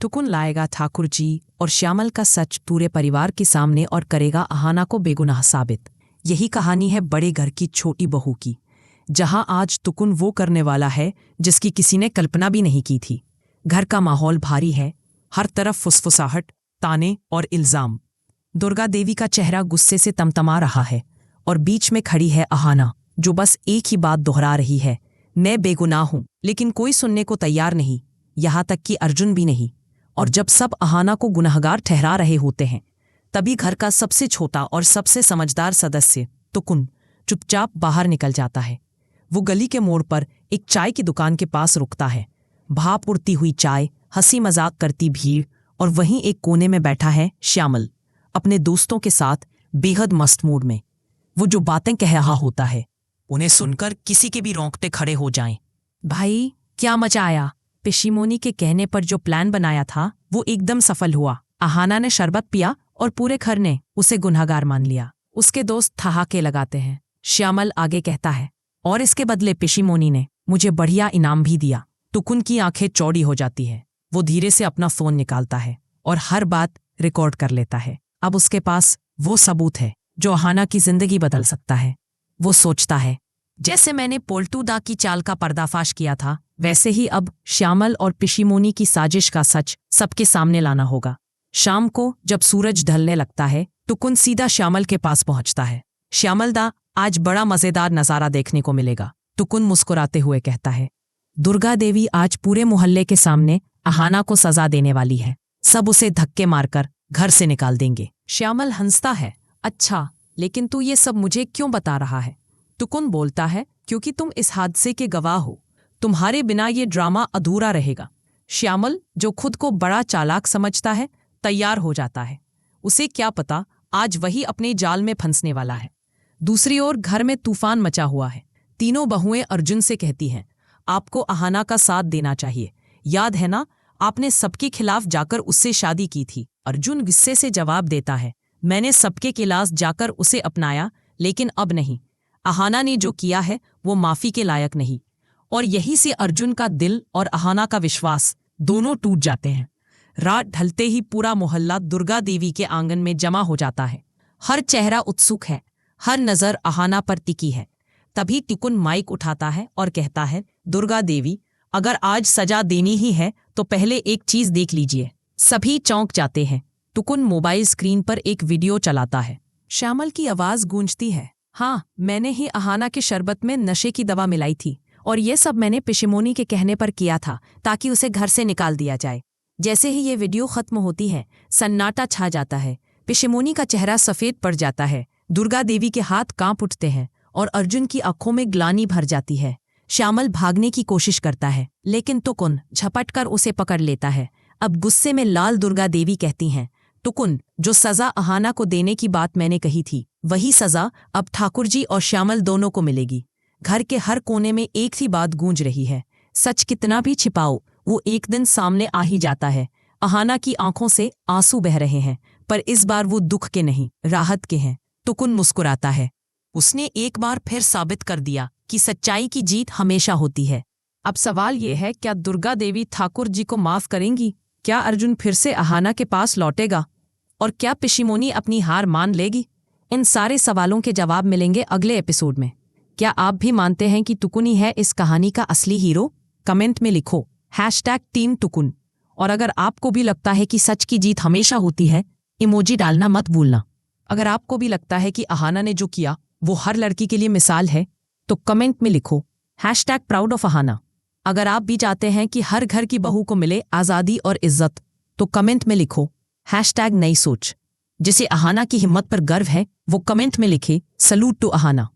टुकुन लाएगा ठाकुर जी और श्यामल का सच पूरे परिवार के सामने और करेगा अहाना को बेगुनाह साबित। यही कहानी है बड़े घर की छोटी बहू की, जहां आज टुकुन वो करने वाला है जिसकी किसी ने कल्पना भी नहीं की थी। घर का माहौल भारी है, हर तरफ फुसफुसाहट, ताने और इल्जाम। दुर्गा देवी का चेहरा गुस्से से तमतमा रहा है और बीच में खड़ी है अहाना, जो बस एक ही बात दोहरा रही है, मैं बेगुनाह हूं। लेकिन कोई सुनने को तैयार नहीं, यहां तक कि अर्जुन भी नहीं। और जब सब अहाना को गुनहगार ठहरा रहे होते हैं, तभी घर का सबसे छोटा और सबसे समझदार सदस्य टुकुन चुपचाप बाहर निकल जाता है। वो गली के मोड़ पर एक चाय की दुकान के पास रुकता है। भाप उड़ती हुई चाय, हंसी मजाक करती भीड़, और वहीं एक कोने में बैठा है श्यामल, अपने दोस्तों के साथ बेहद मस्त मूड में। वो जो बातें कह रहा होता है, उन्हें सुनकर किसी के भी रोंगटे खड़े हो जाएं। भाई, क्या मजा आया। पिशीमोनी के कहने पर जो प्लान बनाया था वो एकदम सफल हुआ। अहाना ने शरबत पिया और पूरे घर ने उसे गुनहगार मान लिया। उसके दोस्त ठहाके लगाते हैं। श्यामल आगे कहता है, और इसके बदले पिशीमोनी ने मुझे बढ़िया इनाम भी दिया। टुकुन की आंखें चौड़ी हो जाती है। वो धीरे से अपना फोन निकालता है और हर बात रिकॉर्ड कर लेता है। अब उसके पास वो सबूत है जो अहाना की जिंदगी बदल सकता है। वो सोचता है, जैसे मैंने पोल्टू दा की चाल का पर्दाफाश किया था, वैसे ही अब श्यामल और पिशीमोनी की साजिश का सच सबके सामने लाना होगा। शाम को जब सूरज ढलने लगता है, टुकुन सीधा श्यामल के पास पहुंचता है। श्यामल दा, आज बड़ा मजेदार नजारा देखने को मिलेगा, टुकुन मुस्कुराते हुए कहता है। दुर्गा देवी आज पूरे मोहल्ले के सामने अहाना को सजा देने वाली है। सब उसे धक्के मारकर घर से निकाल देंगे। श्यामल हंसता है, अच्छा, लेकिन तू ये सब मुझे क्यों बता रहा है? टुकुन बोलता है, क्योंकि तुम इस हादसे के गवाह हो। तुम्हारे बिना ये ड्रामा अधूरा रहेगा। श्यामल, जो खुद को बड़ा चालाक समझता है, तैयार हो जाता है। उसे क्या पता आज वही अपने जाल में फंसने वाला है। दूसरी ओर घर में तूफान मचा हुआ है। तीनों बहुएं अर्जुन से कहती हैं, आपको अहाना का साथ देना चाहिए। याद है ना, आपने सबके खिलाफ जाकर उससे शादी की थी। अर्जुन गुस्से से जवाब देता है, मैंने सबके खिलाफ जाकर उसे अपनाया, लेकिन अब नहीं। अहाना ने जो किया है वो माफी के लायक नहीं। और यही से अर्जुन का दिल और अहाना का विश्वास दोनों टूट जाते हैं। रात ढलते ही पूरा मोहल्ला दुर्गा देवी के आंगन में जमा हो जाता है। हर चेहरा उत्सुक है, हर नजर अहाना पर टिकी है। तभी टुकुन माइक उठाता है और कहता है, दुर्गा देवी, अगर आज सजा देनी ही है तो पहले एक चीज देख लीजिए। सभी चौंक जाते हैं। टुकुन मोबाइल स्क्रीन पर एक वीडियो चलाता है। श्यामल की आवाज गूंजती है, हाँ, मैंने ही अहाना के शरबत में नशे की दवा मिलाई थी, और ये सब मैंने पिशीमोनी के कहने पर किया था ताकि उसे घर से निकाल दिया जाए। जैसे ही ये वीडियो खत्म होती है, सन्नाटा छा जाता है। पिशीमोनी का चेहरा सफेद पड़ जाता है। दुर्गा देवी के हाथ कांप उठते हैं और अर्जुन की आंखों में ग्लानि भर जाती है। श्यामल भागने की कोशिश करता है, लेकिन टुकुन झपट कर उसे पकड़ लेता है। अब गुस्से में लाल दुर्गा देवी कहती हैं, टुकुन, जो सजा अहाना को देने की बात मैंने कही थी, वही सजा अब ठाकुर जी और श्यामल दोनों को मिलेगी। घर के हर कोने में एक ही बात गूंज रही है, सच कितना भी छिपाओ, वो एक दिन सामने आ ही जाता है। अहाना की आंखों से आंसू बह रहे हैं, पर इस बार वो दुख के नहीं, राहत के हैं। टुकुन मुस्कुराता है। उसने एक बार फिर साबित कर दिया कि सच्चाई की जीत हमेशा होती है। अब सवाल ये है, क्या दुर्गा देवी ठाकुर जी को माफ करेंगी? क्या अर्जुन फिर से अहाना के पास लौटेगा? और क्या पिशीमोनी अपनी हार मान लेगी? इन सारे सवालों के जवाब मिलेंगे अगले एपिसोड में। क्या आप भी मानते हैं कि टुकुन ही है इस कहानी का असली हीरो? कमेंट में लिखो #टीम टुकुन। और अगर आपको भी लगता है कि सच की जीत हमेशा होती है, इमोजी डालना मत भूलना। अगर आपको भी लगता है कि अहाना ने जो किया वो हर लड़की के लिए मिसाल है, तो कमेंट में लिखो #प्राउड ऑफ अहाना। अगर आप भी चाहते हैं कि हर घर की बहू को मिले आज़ादी और इज्जत, तो कमेंट में लिखो #नई सोच। जिसे अहाना की हिम्मत पर गर्व है, वो कमेंट में लिखे सलूट टू अहाना।